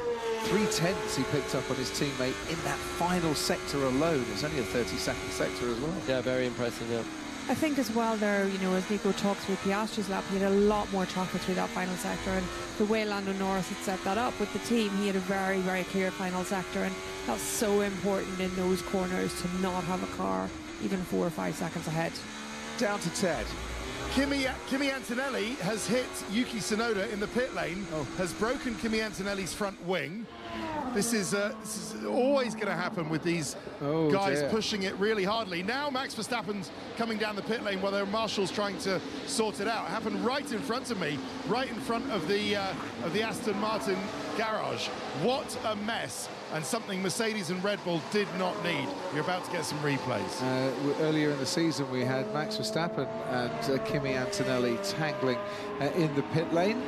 3/10 he picked up on his teammate in that final sector alone. It's only a 30-second sector as well. Yeah, very impressive, yeah. I think as well there, you know, as Nico talks through Piastri's lap, he had a lot more traffic through that final sector, and the way Lando Norris had set that up with the team, he had a very, very clear final sector, and that's so important in those corners to not have a car even 4 or 5 seconds ahead. Down to Ted. Kimi Antonelli has hit Yuki Tsunoda in the pit lane, has broken Kimi Antonelli's front wing. This is always going to happen with these guys pushing it really hardly. Now Max Verstappen's coming down the pit lane while their marshals trying to sort it out. It happened right in front of me, right in front of the Aston Martin garage. What a mess, and something Mercedes and Red Bull did not need. You're about to get some replays. Earlier in the season, we had Max Verstappen and Kimi Antonelli tangling in the pit lane.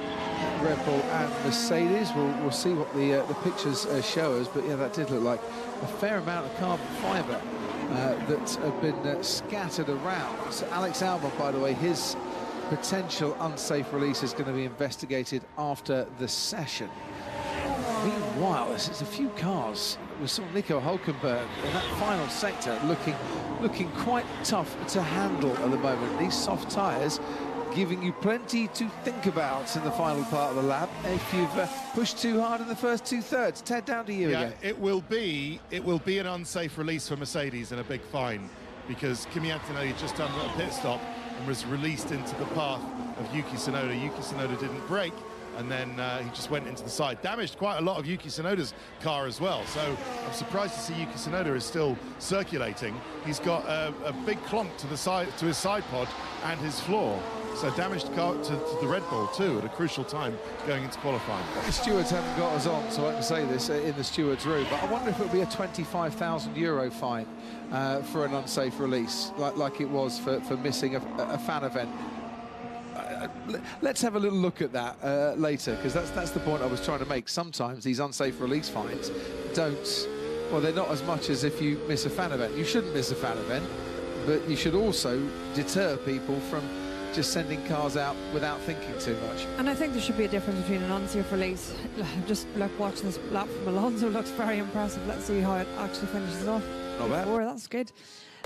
Red Bull and Mercedes. We'll see what the pictures show us, but yeah, that did look like a fair amount of carbon fibre that have been scattered around. So Alex Albon, by the way, his potential unsafe release is going to be investigated after the session. Meanwhile, there's a few cars. We saw Nico Hülkenberg in that final sector looking quite tough to handle at the moment. These soft tyres giving you plenty to think about in the final part of the lap if you've pushed too hard in the first 2/3. Ted, down to you again. It will be an unsafe release for Mercedes and a big fine, because Kimi Antonelli just done a pit stop and was released into the path of Yuki Tsunoda. Yuki Tsunoda didn't brake, and then he just went into the side. Damaged quite a lot of Yuki Tsunoda's car as well, so I'm surprised to see Yuki Tsunoda is still circulating. He's got a big clonk to his side pod and his floor. So damaged car to the Red Bull too at a crucial time going into qualifying. The stewards haven't got us on, so I can say this in the stewards' room, but I wonder if it'll be a €25,000 fine for an unsafe release, like it was for missing a fan event. Let's have a little look at that later, because that's the point I was trying to make. Sometimes these unsafe release fines they're not as much as if you miss a fan event. You shouldn't miss a fan event, but you should also deter people from just sending cars out without thinking too much. And I think there should be a difference between an unsafe release. Just watching this lap from Alonso looks very impressive. Let's see how it actually finishes off. Not bad. That's good.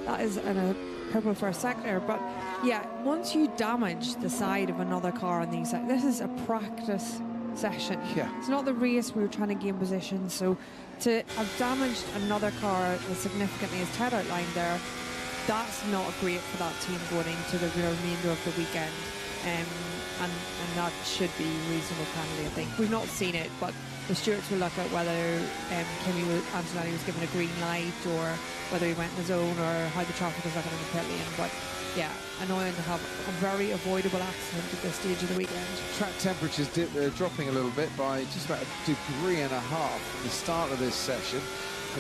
That is in a purple first sector. But yeah, once you damage the side of another car on these, this is a practice session. Yeah. It's not the race. We were trying to gain position. So to have damaged another car as significantly as Ted outlined there, that's not great for that team going into the remainder of the weekend, and that should be reasonable penalty, I think. We've not seen it, but the stewards will look at whether Kimi Antonelli was given a green light, or whether he went in his own, or how the traffic was looking in the pit lane. But yeah, annoying to have a very avoidable accident at this stage of the weekend. Track temperatures dropping a little bit by just about 1.5 degrees at the start of this session.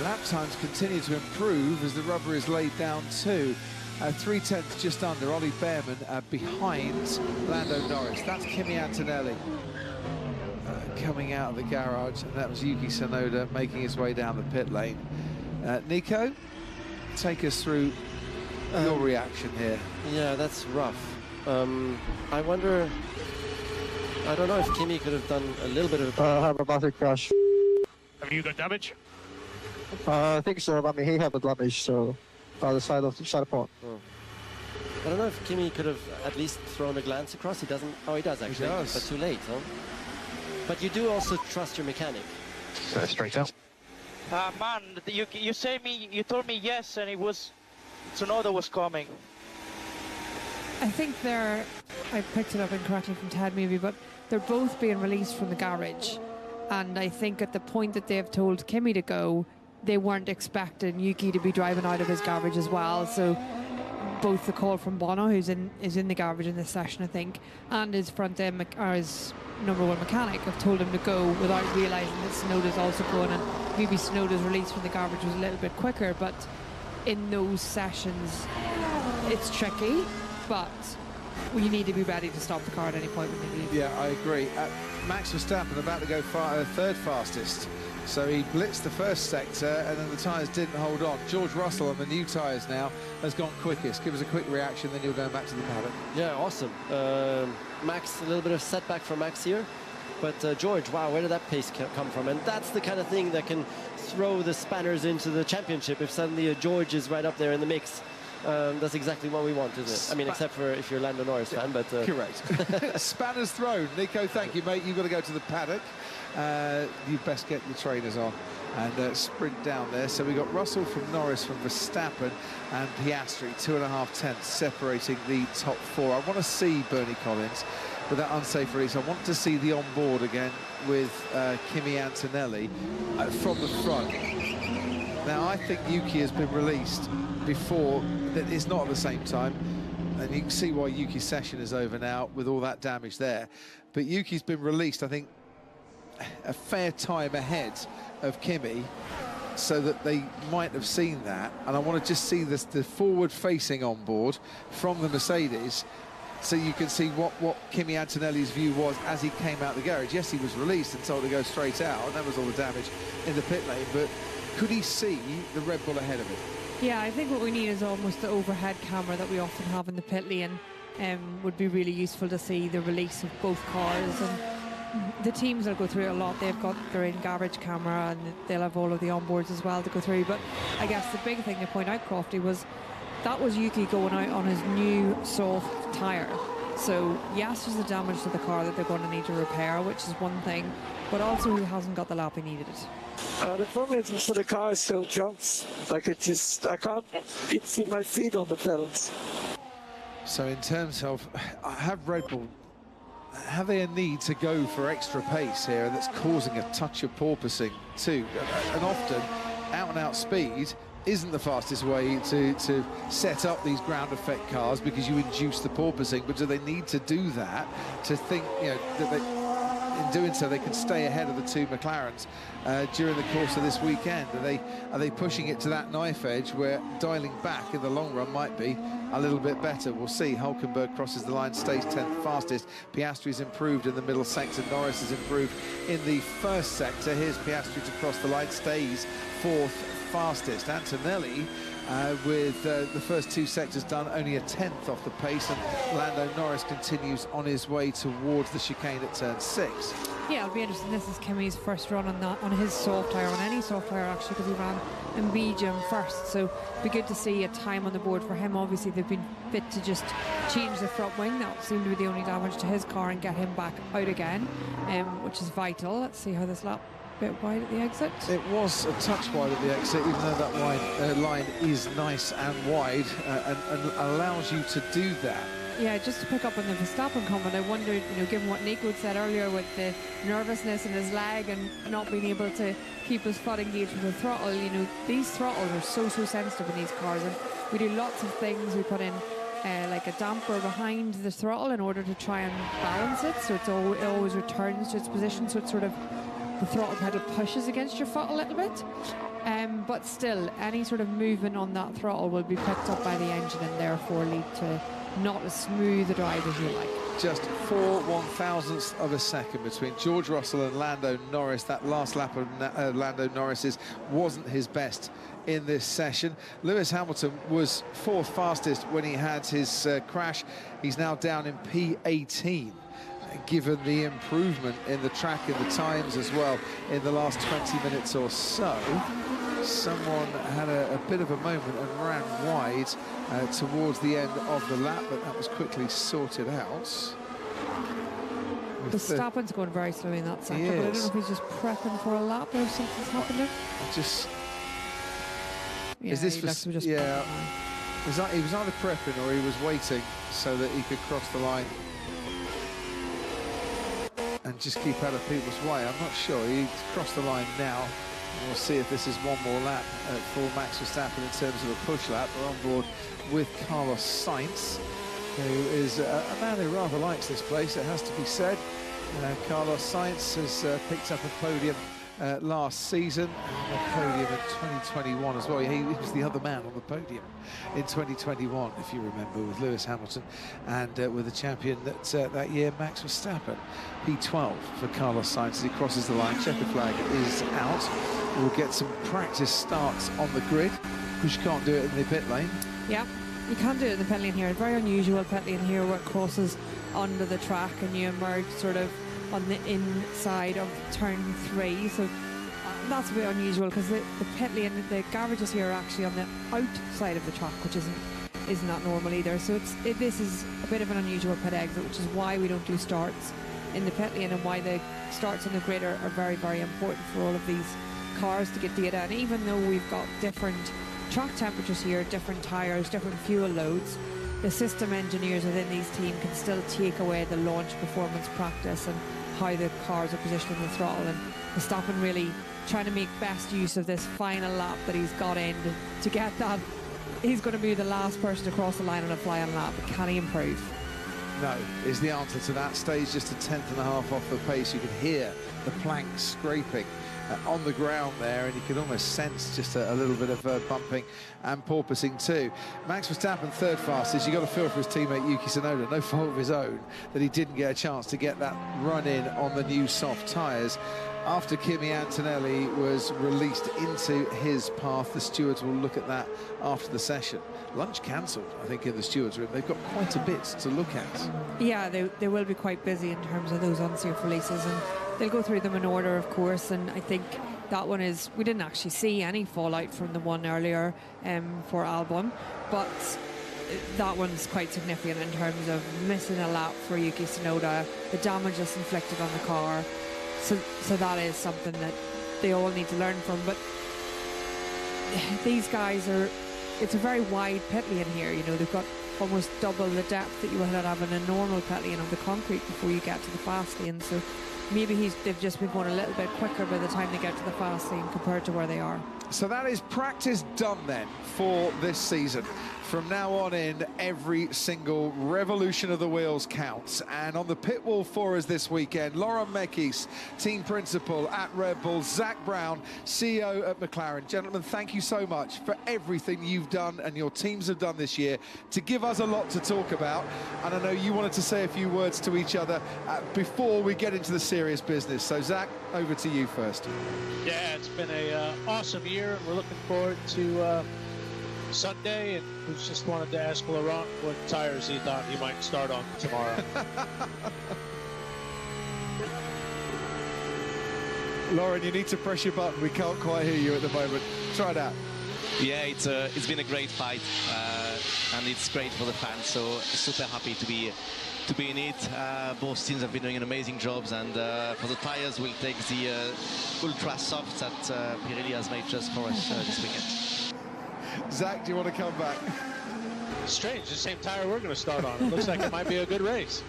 Lap times continue to improve as the rubber is laid down too. 3/10 just under. Ollie Behrman behind Lando Norris. That's Kimi Antonelli coming out of the garage, and that was Yuki Tsunoda making his way down the pit lane. Nico, take us through your reaction here. Yeah, that's rough. I wonder, I don't know if Kimi could have done a little bit of I have a massive crash. Have you got damage? I think so. I mean, he had the damage, so by the side point. I don't know if Kimi could have at least thrown a glance across. He doesn't. Oh, he does actually, but too late, huh? But you do also trust your mechanic. Straight out. Man, you told me yes, and it was Tsunoda was coming. I think I picked it up incorrectly from Ted maybe, but they're both being released from the garage, and I think at the point that they've told Kimi to go, they weren't expecting Yuki to be driving out of his garage as well. So both the call from Bono, is in the garage in this session, I think, and his front end or his #1 mechanic have told him to go without realising that Tsunoda's also going, and maybe Tsunoda's release from the garbage was a little bit quicker, but in those sessions it's tricky, but we need to be ready to stop the car at any point when they leave. Yeah, I agree. Max Verstappen about to go third fastest. So he blitzed the first sector and then the tyres didn't hold on. George Russell on the new tyres now has gone quickest. Give us a quick reaction, then you'll go back to the paddock. Yeah, awesome. Max, a little bit of setback for Max here. But George, wow, where did that pace come from? And that's the kind of thing that can throw the spanners into the championship if suddenly a George is right up there in the mix. That's exactly what we want, isn't it? I mean, except for if you're a Lando Norris fan, but... Correct. Spanners thrown. Nico, thank you, mate. You've got to go to the paddock. You best get your trainers on and sprint down there. So we got Russell from Norris, from Verstappen, and Piastri, 2.5 tenths separating the top 4. I want to see Bernie Collins with that unsafe release. I want to see the on-board again with Kimi Antonelli from the front. Now, I think Yuki has been released before. That is not at the same time, and you can see why Yuki's session is over now with all that damage there. But Yuki's been released, I think, a fair time ahead of Kimi, so that they might have seen that. And I want to just see the forward-facing on board from the Mercedes, so you can see what Kimi Antonelli's view was as he came out the garage. Yes, he was released and told to go straight out, and that was all the damage in the pit lane, but could he see the Red Bull ahead of him? Yeah, I think what we need is almost the overhead camera that we often have in the pit lane. Would be really useful to see the release of both cars, and the teams will go through it a lot. They've got their in-garage camera and they'll have all of the onboards as well to go through. But I guess the big thing to point out, Crofty, was that was Yuki going out on his new soft tyre. So yes, there's the damage to the car that they're going to need to repair, which is one thing, but also he hasn't got the lap he needed it. The problem is for the car still jumps. Like I can't see my feet on the pedals. So in terms of, have Red Bull, have they a need to go for extra pace here, and that's causing a touch of porpoising too? And often, out-and-out speed isn't the fastest way to set up these ground effect cars, because you induce the porpoising. But do they need to do that to think, you know, that they, in doing so, they can stay ahead of the two McLarens during the course of this weekend? Are they pushing it to that knife edge where dialing back in the long run might be a little bit better? We'll see. Hulkenberg crosses the line, stays 10th fastest. Piastri's improved in the middle sector. Norris has improved in the first sector. Here's Piastri to cross the line, stays 4th fastest. Antonelli with the first 2 sectors done, only a 10th off the pace, and Lando Norris continues on his way towards the chicane at turn 6. Yeah, it'll be interesting. This is Kimi's first run on his soft tyre, on any soft tyre actually, because he ran in Belgium first. So it'd be good to see a time on the board for him. Obviously, they've been fit to just change the front wing. That seemed to be the only damage to his car, and get him back out again, which is vital. Let's see how this lap. Bit wide at the exit. It was a touch wide at the exit, even though that line is nice and wide and allows you to do that. Yeah, just to pick up on the Verstappen comment, I wondered, you know, given what Nico said earlier with the nervousness in his leg and not being able to keep his foot engaged with the throttle, you know, these throttles are so sensitive in these cars, and we do lots of things. We put in like a damper behind the throttle in order to try and balance it, so it always returns to its position, so it's sort of the throttle pedal pushes against your foot a little bit, but still any sort of movement on that throttle will be picked up by the engine and therefore lead to not as smooth a drive as you like. Just 4 1/1000ths of a second between George Russell and Lando Norris. That last lap of Lando Norris's wasn't his best in this session. Lewis Hamilton was 4th fastest when he had his crash. He's now down in P18. Given the improvement in the track and the times as well in the last 20 minutes or so. Someone had a bit of a moment and ran wide towards the end of the lap, but that was quickly sorted out. Verstappen's going very slowly in that sector, but I don't know if he's just prepping for a lap or if something's happening. Yeah, is this for... Yeah, he was either prepping or he was waiting so that he could cross the line and just keep out of people's way. I'm not sure. He's crossed the line now. We'll see if this is one more lap for Max Verstappen in terms of a push lap. We're on board with Carlos Sainz, who is a man who rather likes this place, it has to be said. Carlos Sainz has picked up a podium last season, and a podium in 2021 as well. He was the other man on the podium in 2021, if you remember, with Lewis Hamilton, and with the champion that year, Max Verstappen. P12 for Carlos Sainz as he crosses the line. Checkered flag is out. We'll get some practice starts on the grid, because you can't do it in the pit lane. Yeah, you can't do it in the pit lane here. It's very unusual pit lane here, where it crosses under the track and you emerge sort of on the inside of turn 3, so that's a bit unusual, because the pit lane, the garages here are actually on the outside of the track, which isn't that normal either. So this is a bit of an unusual pit exit, which is why we don't do starts in the pit lane, and why the starts on the grid are very, very important for all of these cars to get data. And even though we've got different track temperatures here, different tyres, different fuel loads, the system engineers within these teams can still take away the launch performance practice and how the cars are positioned in the throttle. And Verstappen really trying to make best use of this final lap that he's got in to get that. He's going to be the last person to cross the line on a flying lap, but can he improve? No, is the answer to that. Stays just a 1/10.5 off the pace. You can hear the planks scraping on the ground there, and you can almost sense just a little bit of bumping and porpoising too. Max Verstappen third fastest. You got to feel for his teammate Yuki Tsunoda, no fault of his own that he didn't get a chance to get that run in on the new soft tyres. After Kimi Antonelli was released into his path, the stewards will look at that after the session. Lunch cancelled, I think, in the stewards' room. They've got quite a bit to look at. Yeah, they will be quite busy in terms of those unsafe releases, and they'll go through them in order, of course. And I think that one is, we didn't actually see any fallout from the one earlier for Albon, but that one's quite significant in terms of missing a lap for Yuki Tsunoda, the damage that's inflicted on the car. So that is something that they all need to learn from. But these guys it's a very wide pit lane here. You know, they've got almost double the depth that you would have in a normal pit lane of the concrete before you get to the fast lane. So maybe they've just been going a little bit quicker by the time they get to the fast lane compared to where they are. So that is practice done then for this season. From now on in, every single revolution of the wheels counts. And on the pit wall for us this weekend, Laura Mekis, team principal at Red Bull, Zak Brown, CEO at McLaren. Gentlemen, thank you so much for everything you've done and your teams have done this year to give us a lot to talk about. And I know you wanted to say a few words to each other before we get into the serious business. So, Zak, over to you first. Yeah, it's been a awesome year, and we're looking forward to Sunday, and we just wanted to ask Laurent what tires he thought he might start on tomorrow. Lauren, you need to press your button. We can't quite hear you at the moment. Try that. Yeah, it's been a great fight, and it's great for the fans. So super happy to be in it. Both teams have been doing amazing jobs, and for the tires, we'll take the ultra soft that Pirelli has made just for us this weekend. Zak, do you want to come back? Strange, the same tire we're going to start on. It looks like it might be a good race.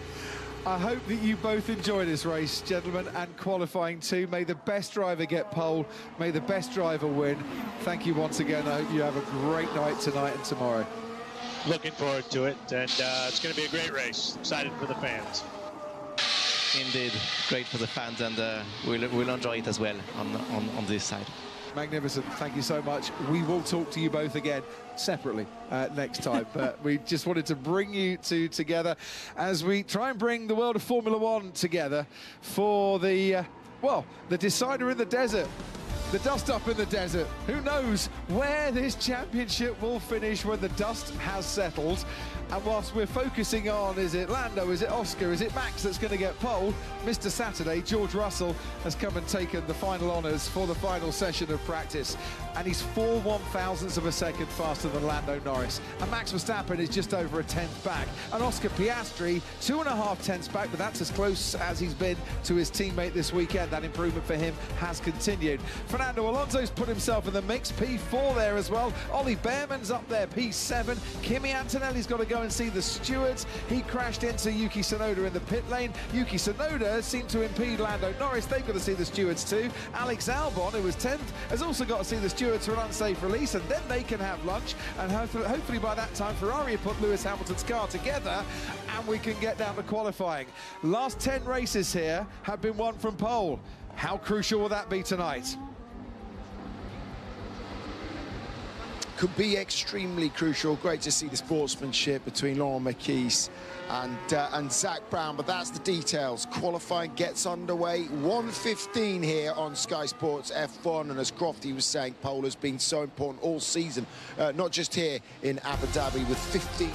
I hope that you both enjoy this race, gentlemen, and qualifying too. May the best driver get pole. May the best driver win. Thank you once again. I hope you have a great night tonight and tomorrow. Looking forward to it, and it's going to be a great race. Excited for the fans. Indeed, great for the fans, and we'll enjoy it as well on this side. Magnificent. Thank you so much. We will talk to you both again separately next time, but we just wanted to bring you two together as we try and bring the world of Formula One together for the decider in the desert, the dust up in the desert. Who knows where this championship will finish when the dust has settled? And whilst we're focusing on, is it Lando, is it Oscar, is it Max that's going to get pole, Mr. Saturday, George Russell, has come and taken the final honours for the final session of practice. And he's 4 1,000ths of a second faster than Lando Norris. And Max Verstappen is just over a 10th back. And Oscar Piastri, 2.5 tenths back, but that's as close as he's been to his teammate this weekend. That improvement for him has continued. For Fernando Alonso's put himself in the mix, P4 there as well. Ollie Behrman's up there, P7. Kimi Antonelli's got to go and see the stewards. He crashed into Yuki Tsunoda in the pit lane. Yuki Tsunoda seemed to impede Lando Norris. They've got to see the stewards too. Alex Albon, who was 10th, has also got to see the stewards for an unsafe release, and then they can have lunch. And hopefully by that time, Ferrari have put Lewis Hamilton's car together, and we can get down to qualifying. Last 10 races here have been won from pole. How crucial will that be tonight? Could be extremely crucial. Great to see the sportsmanship between Laurent Mekies and Zach Brown, but that's the details. Qualifying gets underway. 1:15 here on Sky Sports F1, and as Crofty was saying, pole has been so important all season, not just here in Abu Dhabi, with 15